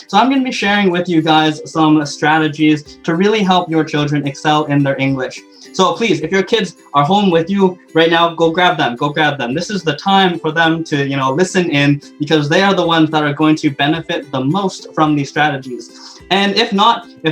So I'm going to be sharing with you guys some strategies to really help your children excel in their English. So please, if your kids are home with you right now, go grab them, go grab them. This is the time for them to, listen in, because they are the ones that are going to benefit the most from these strategies. And if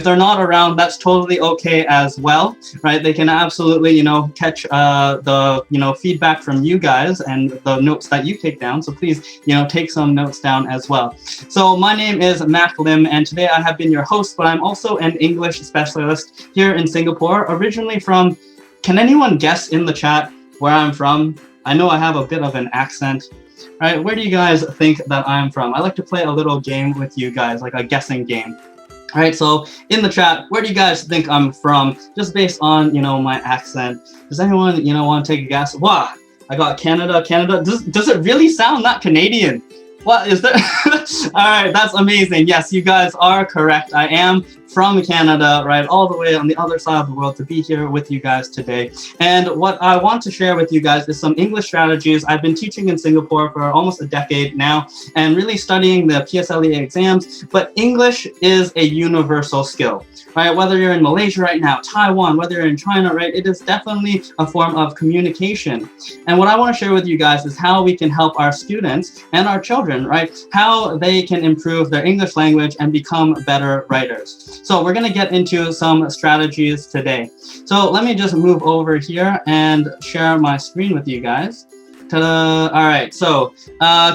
they're not around, that's totally okay as well, right? They can absolutely, catch the, feedback from you guys and the notes that you take down. So please, take some notes down as well. So my name is Mack Lim, and today I have been your host, but I'm also an English specialist here in Singapore, originally from, can anyone guess in the chat where I'm from? I know I have a bit of an accent. All right, where do you guys think that I'm from? I like to play a little game with you guys, like a guessing game. All right, so in the chat, where do you guys think I'm from? Just based on, my accent. Does anyone, want to take a guess? Wow, I got Canada. Does it really sound that Canadian? What is that? All right, that's amazing. Yes, you guys are correct. I am from Canada, right, all the way on the other side of the world to be here with you guys today. And what I want to share with you guys is some English strategies. I've been teaching in Singapore for almost a decade now and really studying the PSLE exams, but English is a universal skill, right? Whether you're in Malaysia right now, Taiwan, whether you're in China, right, it is definitely a form of communication. And what I want to share with you guys is how we can help our students and our children, right, how they can improve their English language and become better writers. So we're going to get into some strategies today. So let me just move over here and share my screen with you guys. Ta-da! All right, so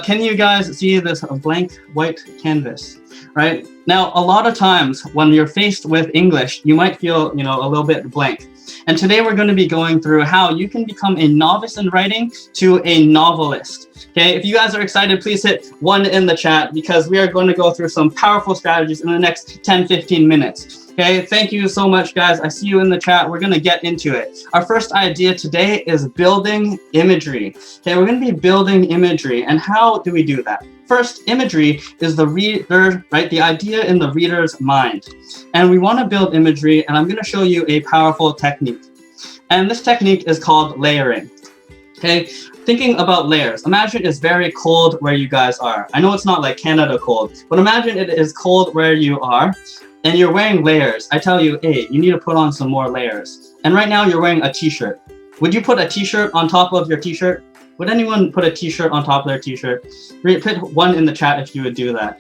can you guys see this blank white canvas? Right now, a lot of times when you're faced with English, you might feel, a little bit blank. And today we're going to be going through how you can become a novice in writing to a novelist. Okay, if you guys are excited, please hit 1 in the chat, because we are going to go through some powerful strategies in the next 10-15 minutes. Okay, thank you so much, guys. I see you in the chat. We're going to get into it. Our first idea today is building imagery. Okay, we're going to be building imagery. And how do we do that? First, imagery is the reader, right? The idea in the reader's mind. And we want to build imagery, and I'm going to show you a powerful technique. And this technique is called layering. Okay, thinking about layers. Imagine it's very cold where you guys are. I know it's not like Canada cold, but imagine it is cold where you are, and you're wearing layers. I tell you, hey, you need to put on some more layers. And right now you're wearing a t-shirt. Would you put a t-shirt on top of your t-shirt? Would anyone put a t-shirt on top of their t-shirt? Put 1 in the chat if you would do that.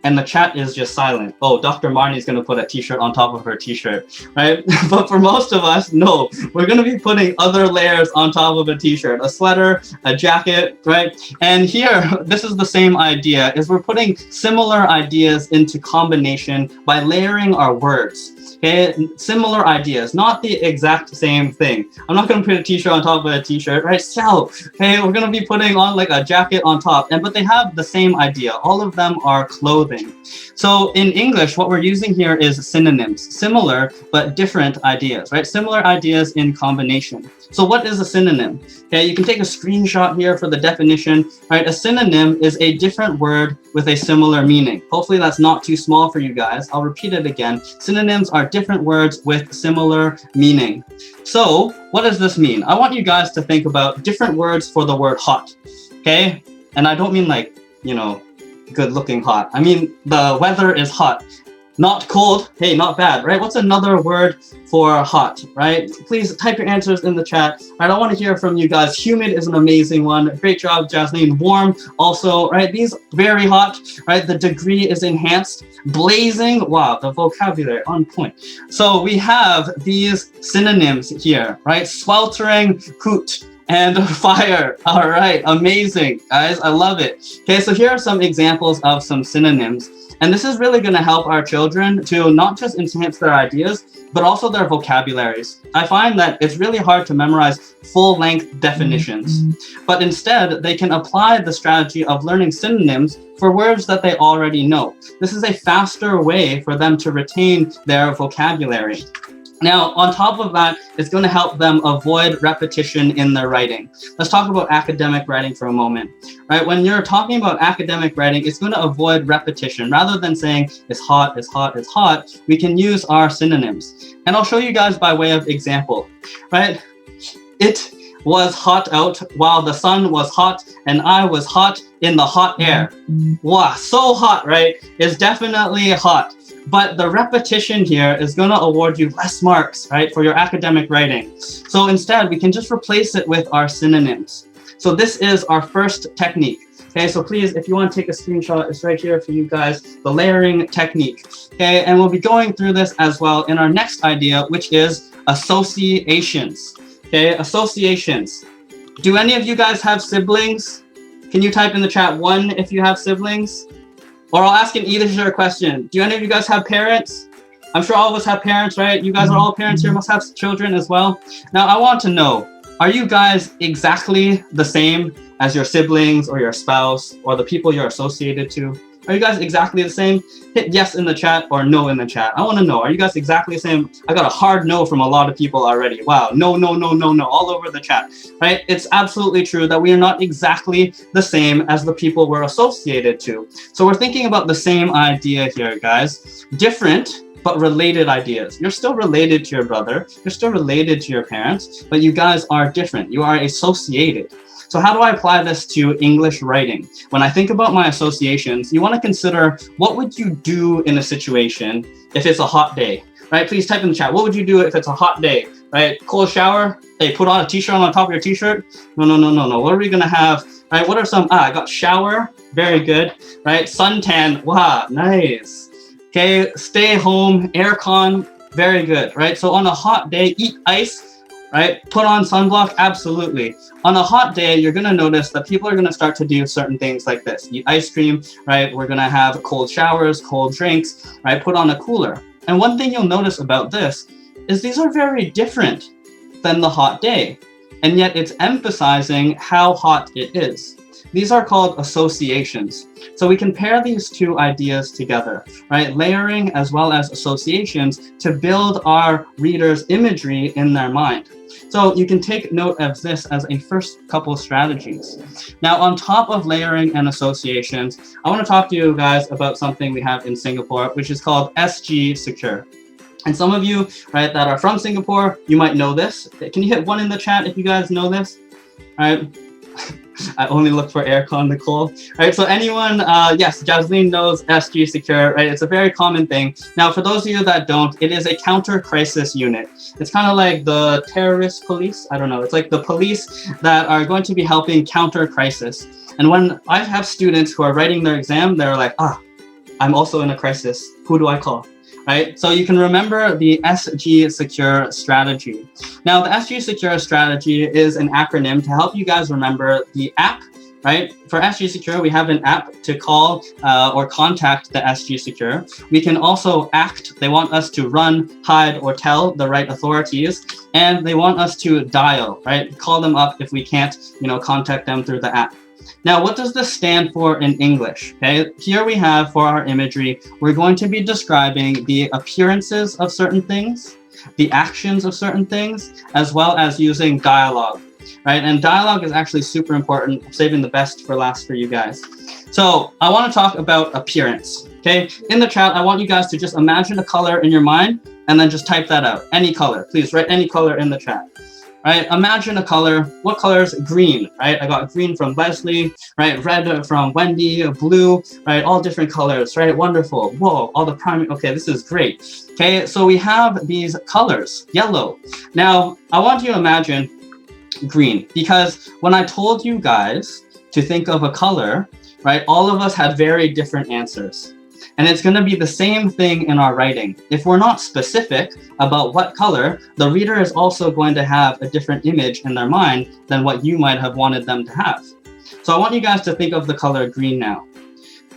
And the chat is just silent. Oh, Dr. Marnie's going to put a t-shirt on top of her t-shirt, right? But for most of us, no. We're going to be putting other layers on top of a t-shirt, a sweater, a jacket, right? And here, this is the same idea, is we're putting similar ideas into combination by layering our words. Okay, similar ideas, not the exact same thing. I'm not going to put a t-shirt on top of a t-shirt, right? So, okay, we're going to be putting on like a jacket on top, but they have the same idea. All of them are clothing. So in English, what we're using here is synonyms, similar but different ideas, right? Similar ideas in combination. So what is a synonym? Okay, you can take a screenshot here for the definition, right? A synonym is a different word with a similar meaning. Hopefully that's not too small for you guys. I'll repeat it again. Synonyms are different words with similar meaning. So what does this mean? I want you guys to think about different words for the word hot, okay? And I don't mean like, good looking hot. I mean, the weather is hot. Not cold, hey, not bad, right? What's another word for hot, right? Please type your answers in the chat. Right, I want to hear from you guys. Humid is an amazing one. Great job, Jasline. Warm also, right? These very hot, right? The degree is enhanced. Blazing, wow, the vocabulary on point. So we have these synonyms here, right? Sweltering, hoot, and fire. All right, amazing, guys. I love it. Okay, so here are some examples of some synonyms. And this is really going to help our children to not just enhance their ideas, but also their vocabularies. I find that it's really hard to memorize full-length definitions, but instead they can apply the strategy of learning synonyms for words that they already know. This is a faster way for them to retain their vocabulary. Now, on top of that, it's going to help them avoid repetition in their writing. Let's talk about academic writing for a moment, right? When you're talking about academic writing, it's going to avoid repetition. Rather than saying, it's hot, it's hot, it's hot, we can use our synonyms. And I'll show you guys by way of example, right? was hot out while the sun was hot and I was hot in the hot air. Wow, so hot, right? It's definitely hot. But the repetition here is going to award you less marks, right, for your academic writing. So instead, we can just replace it with our synonyms. So this is our first technique. Okay, so please, if you want to take a screenshot, it's right here for you guys, the layering technique. Okay, and we'll be going through this as well in our next idea, which is associations. Okay, associations. Do any of you guys have siblings? Can you type in the chat 1 if you have siblings? Or I'll ask an either question. Do any of you guys have parents? I'm sure all of us have parents, right? You guys are all parents here, must have children as well. Now, I want to know, are you guys exactly the same as your siblings or your spouse or the people you're associated to? Are you guys exactly the same? Hit yes in the chat or no in the chat. I want to know, are you guys exactly the same? I got a hard no from a lot of people already. Wow, no, no, no, no, no, all over the chat, right? It's absolutely true that we are not exactly the same as the people we're associated to. So we're thinking about the same idea here, guys. Different, but related ideas. You're still related to your brother, you're still related to your parents, but you guys are different. You are associated. So how do I apply this to English writing? When I think about my associations, you want to consider what would you do in a situation if it's a hot day, right? Please type in the chat. What would you do if it's a hot day, right? Cold shower? Hey, put on a t-shirt on top of your t-shirt? No, no, no, no, no. What are we going to have? Right? What are some? I got shower. Very good. Right? Suntan. Wow, nice. Okay, stay home. Aircon. Very good. Right? So on a hot day, eat ice. Right? Put on sunblock? Absolutely. On a hot day, you're going to notice that people are going to start to do certain things like this. Eat ice cream, right? We're going to have cold showers, cold drinks, right? Put on a cooler. And one thing you'll notice about this is these are very different than the hot day. And yet it's emphasizing how hot it is. These are called associations. So we can pair these two ideas together, right? Layering as well as associations to build our readers' imagery in their mind. So you can take note of this as a first couple strategies. Now, on top of layering and associations, I want to talk to you guys about something we have in Singapore, which is called SG Secure. And some of you, right, that are from Singapore, you might know this. Can you hit 1 in the chat if you guys know this? All right. I only look for aircon, Nicole. Right, so anyone, yes, Jasline knows SG Secure, right? It's a very common thing. Now, for those of you that don't, it is a counter-crisis unit. It's kind of like the terrorist police. I don't know. It's like the police that are going to be helping counter-crisis. And when I have students who are writing their exam, they're like, I'm also in a crisis. Who do I call? Right? So you can remember the SG Secure strategy. Now, the SG Secure strategy is an acronym to help you guys remember the app, right? For SG Secure, we have an app to call or contact the SG Secure. We can also act. They want us to run, hide, or tell the right authorities. And they want us to dial, right? Call them up if we can't, contact them through the app. Now, what does this stand for in English? Okay, here we have for our imagery, we're going to be describing the appearances of certain things, the actions of certain things, as well as using dialogue, right? And dialogue is actually super important. I'm saving the best for last for you guys. So I want to talk about appearance, okay? In the chat, I want you guys to just imagine a color in your mind and then just type that out. Any color, please write any color in the chat. Right, imagine a color. What color is green? Right, I got green from Leslie. Right, red from Wendy. Blue. Right, all different colors. Right, wonderful. Whoa, all the primary. Okay, this is great. Okay, so we have these colors. Yellow. Now, I want you to imagine green because when I told you guys to think of a color, right, all of us had very different answers. And it's going to be the same thing in our writing. If we're not specific about what color, the reader is also going to have a different image in their mind than what you might have wanted them to have. So I want you guys to think of the color green now.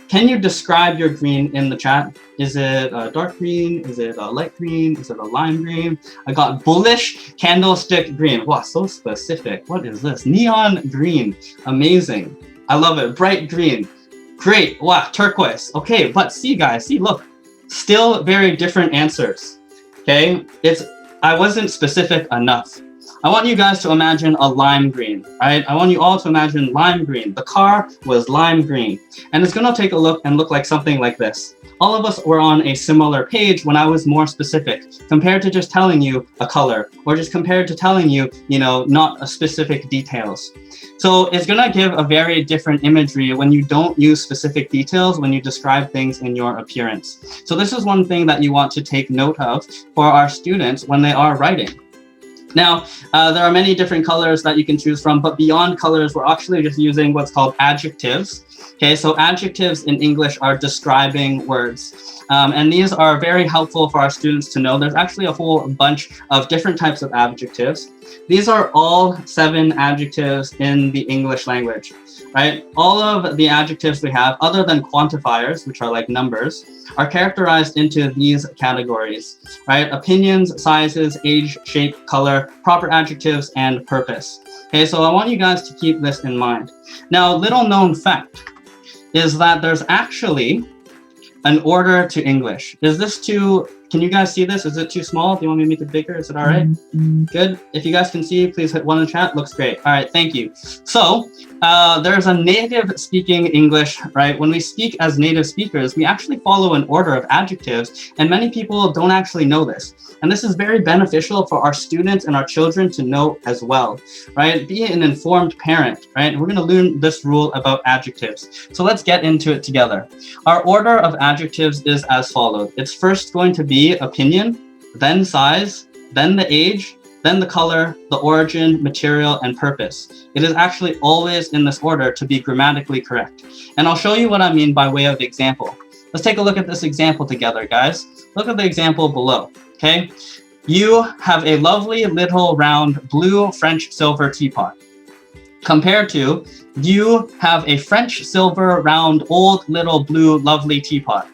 Can you describe your green in the chat? Is it a dark green? Is it a light green? Is it a lime green? I got bullish candlestick green. Wow, so specific. What is this? Neon green. Amazing. I love it. Bright green. Great. Wow, turquoise. Okay, but see guys, look, still very different answers. Okay, I wasn't specific enough. I want you guys to imagine a lime green, right? I want you all to imagine lime green. The car was lime green. And it's gonna take a look and look like something like this. All of us were on a similar page when I was more specific, compared to just telling you a color, or just compared to telling you, not a specific details. So it's gonna give a very different imagery when you don't use specific details when you describe things in your appearance. So this is one thing that you want to take note of for our students when they are writing. Now, there are many different colors that you can choose from, but beyond colors, we're actually just using what's called adjectives. Okay, so adjectives in English are describing words. And these are very helpful for our students to know. There's actually a whole bunch of different types of adjectives. These are all 7 adjectives in the English language, right? All of the adjectives we have, other than quantifiers, which are like numbers, are characterized into these categories, right? Opinions, sizes, age, shape, color, proper adjectives, and purpose. Okay, so I want you guys to keep this in mind. Now, little known fact is that there's actually an order to English. Is this too, can you guys see this? Is it too small? Do you want me to make it bigger? Is it all right? Good. If you guys can see, please hit 1 in the chat. Looks great. All right, thank you. So there's a native speaking English, right? When we speak as native speakers, we actually follow an order of adjectives, and many people don't actually know this. And this is very beneficial for our students and our children to know as well, right? Be an informed parent, right? We're gonna learn this rule about adjectives. So let's get into it together. Our order of adjectives is as follows. It's first going to be opinion, then size, then the age, then the color, the origin, material, and purpose. It is actually always in this order to be grammatically correct. And I'll show you what I mean by way of example. Let's take a look at this example together, guys. Look at the example below, okay? You have a lovely little round blue French silver teapot. Compared to, you have a French silver round old little blue lovely teapot.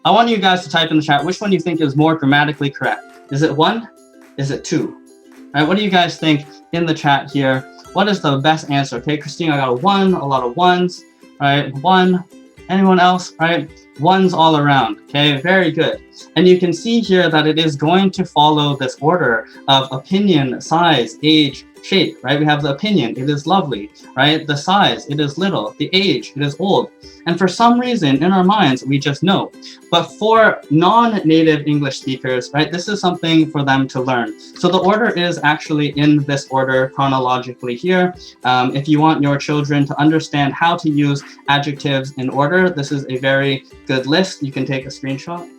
I want you guys to type in the chat which one you think is more grammatically correct. Is it 1? Is it 2? All right, what do you guys think in the chat here? What is the best answer? Okay, Christine, I got a 1, a lot of 1s. All right, 1. Anyone else? All right, 1s all around. Okay, very good. And you can see here that it is going to follow this order of opinion, size, age, shape, right? We have the opinion, it is lovely, right? The size, it is little. The age, it is old. And for some reason in our minds, we just know. But for non-native English speakers, right, this is something for them to learn. So the order is actually in this order chronologically here. If you want your children to understand how to use adjectives in order, this is a very good list. You can take a screenshot.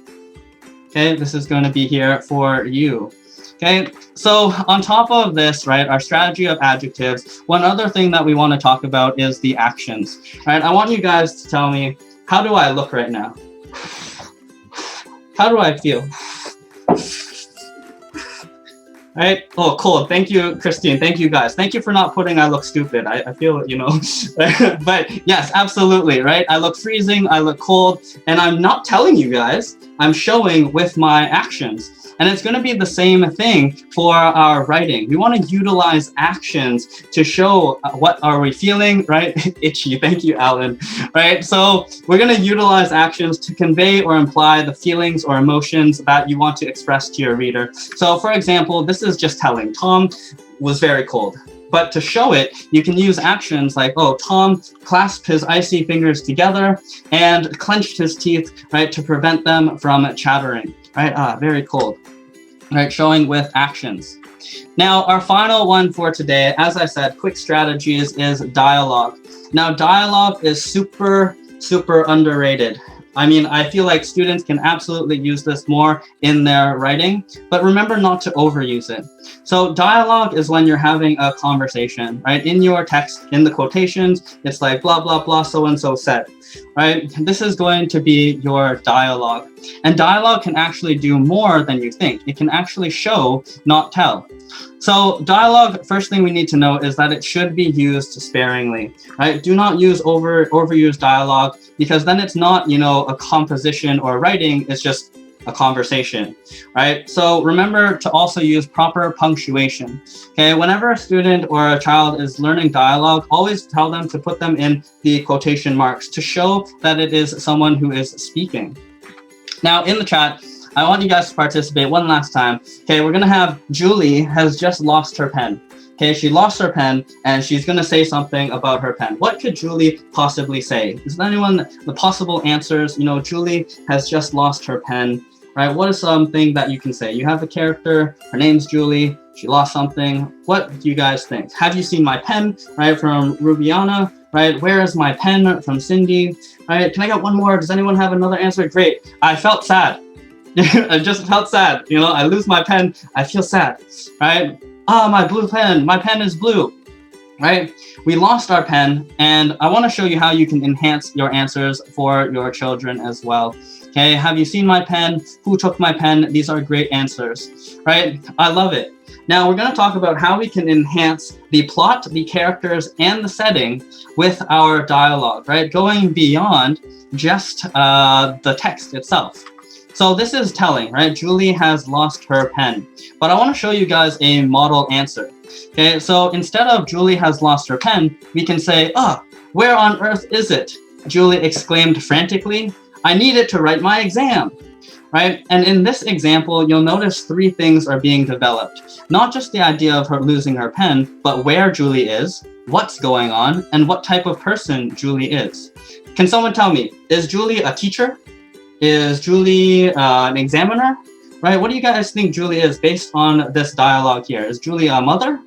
Okay, this is going to be here for you. Okay, so on top of this, right, our strategy of adjectives, one other thing that we want to talk about is the actions, right? I want you guys to tell me, how do I look right now? How do I feel? Right? Oh, cool. Thank you, Christine. Thank you, guys. Thank you for not putting I look stupid. I feel, but yes, absolutely, right? I look freezing, I look cold, and I'm not telling you guys, I'm showing with my actions. And it's going to be the same thing for our writing. We want to utilize actions to show what are we feeling, right? Itchy, thank you, Alan. Right, so we're going to utilize actions to convey or imply the feelings or emotions that you want to express to your reader. So for example, this is just telling Tom was very cold. But to show it, you can use actions like, oh, Tom clasped his icy fingers together and clenched his teeth, right, to prevent them from chattering. Right, very cold. Right, showing with actions. Now, our final one for today, as I said, quick strategies is dialogue. Now, dialogue is super, super underrated. I mean, I feel like students can absolutely use this more in their writing, but remember not to overuse it. So dialogue is when you're having a conversation, right? In your text, in the quotations, it's like blah, blah, blah, so-and-so said, right? This is going to be your dialogue. And dialogue can actually do more than you think. It can actually show, not tell. So dialogue, first thing we need to know is that it should be used sparingly, right? Do not use overuse dialogue, because then it's not, a composition or writing, it's just a conversation, right? So remember to also use proper punctuation. Okay, whenever a student or a child is learning dialogue, always tell them to put them in the quotation marks to show that it is someone who is speaking. Now in the chat, I want you guys to participate one last time. Okay, we're gonna have Julie has just lost her pen. Okay, she lost her pen and she's gonna say something about her pen. What could Julie possibly say? Is there anyone, the possible answers? You know, Julie has just lost her pen, right? What is something that you can say? You have a character, her name's Julie, she lost something. What do you guys think? Have you seen my pen, right, from Rubiana, right? Where is my pen from Cindy, right? Can I get one more? Does anyone have another answer? Great. I felt sad. I just felt sad. You know, I lose my pen, I feel sad, right? Ah, my blue pen, my pen is blue, right? We lost our pen, and I want to show you how you can enhance your answers for your children as well. Okay, have you seen my pen? Who took my pen? These are great answers, right? I love it. Now we're going to talk about how we can enhance the plot, the characters, and the setting with our dialogue, right? Going beyond just the text itself. So this is telling, right? Julie has lost her pen. But I want to show you guys a model answer. Okay, so instead of Julie has lost her pen, we can say, where on earth is it? Julie exclaimed frantically. I need it to write my exam, right? And in this example, you'll notice three things are being developed. Not just the idea of her losing her pen, but where Julie is, what's going on, and what type of person Julie is. Can someone tell me, is Julie a teacher? Is Julie an examiner? Right? What do you guys think Julie is based on this dialogue here? Is Julie a mother?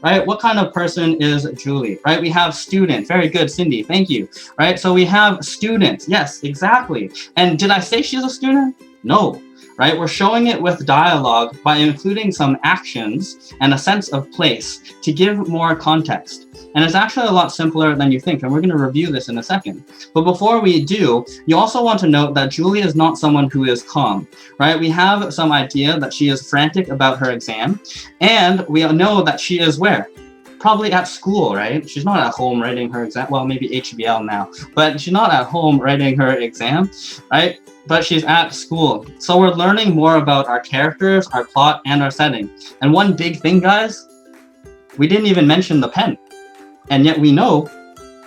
Right? What kind of person is Julie? Right? We have student. Very good, Cindy. Thank you. Right? So we have student. Yes, exactly. And did I say she's a student? No. Right? We're showing it with dialogue by including some actions and a sense of place to give more context. And it's actually a lot simpler than you think, and we're going to review this in a second. But before we do, you also want to note that Julie is not someone who is calm, right? We have some idea that she is frantic about her exam, and we know that she is where? Probably at school, right? She's not at home writing her exam. Well, maybe HBL now, but she's not at home writing her exam, right? But she's at school. So we're learning more about our characters, our plot, and our setting. And one big thing, guys, we didn't even mention the pen. And yet we know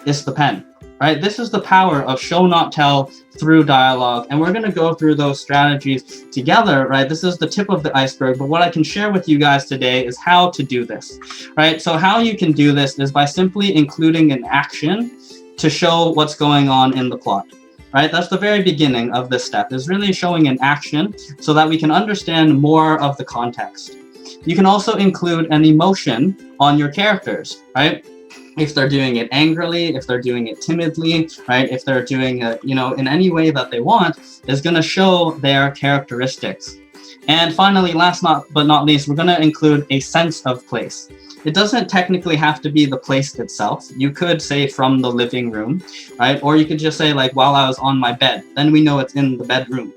it's the pen, right? This is the power of show not tell through dialogue. And we're going to go through those strategies together, right? This is the tip of the iceberg. But what I can share with you guys today is how to do this, right? So how you can do this is by simply including an action to show what's going on in the plot, right? That's the very beginning of this step, is really showing an action so that we can understand more of the context. You can also include an emotion on your characters, right? If they're doing it angrily, if they're doing it timidly, right? If they're doing it, you know, in any way that they want, is going to show their characteristics. And finally, last but not least, we're going to include a sense of place. It doesn't technically have to be the place itself. You could say from the living room, right? Or you could just say like while I was on my bed, then we know it's in the bedroom.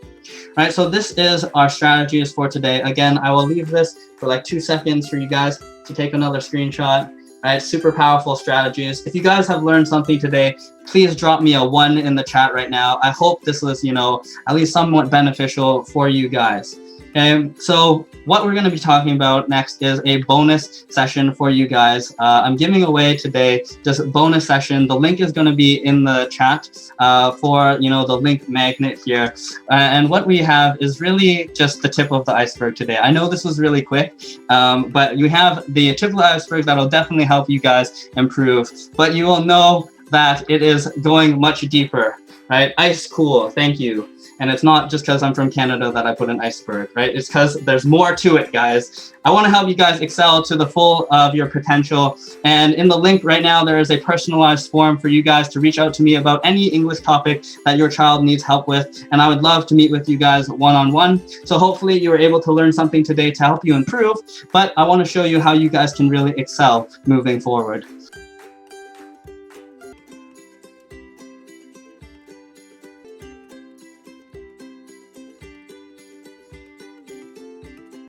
Right, so this is our strategies for today. Again, I will leave this for like 2 seconds for you guys to take another screenshot. Right, super powerful strategies. If you guys have learned something today, please drop me a 1 in the chat right now. I hope this was, you know, at least somewhat beneficial for you guys. Okay, so what we're going to be talking about next is a bonus session for you guys. I'm giving away today this bonus session. The link is going to be in the chat for, you know, the link magnet here. And what we have is really just the tip of the iceberg today. I know this was really quick, but you have the tip of the iceberg that'll definitely help you guys improve. But you will know that it is going much deeper, right? Ice cool. Thank you. And it's not just because I'm from Canada that I put an iceberg, right? It's because there's more to it, guys. I want to help you guys excel to the full of your potential. And in the link right now, there is a personalized form for you guys to reach out to me about any English topic that your child needs help with. And I would love to meet with you guys one-on-one. So hopefully you were able to learn something today to help you improve. But I want to show you how you guys can really excel moving forward.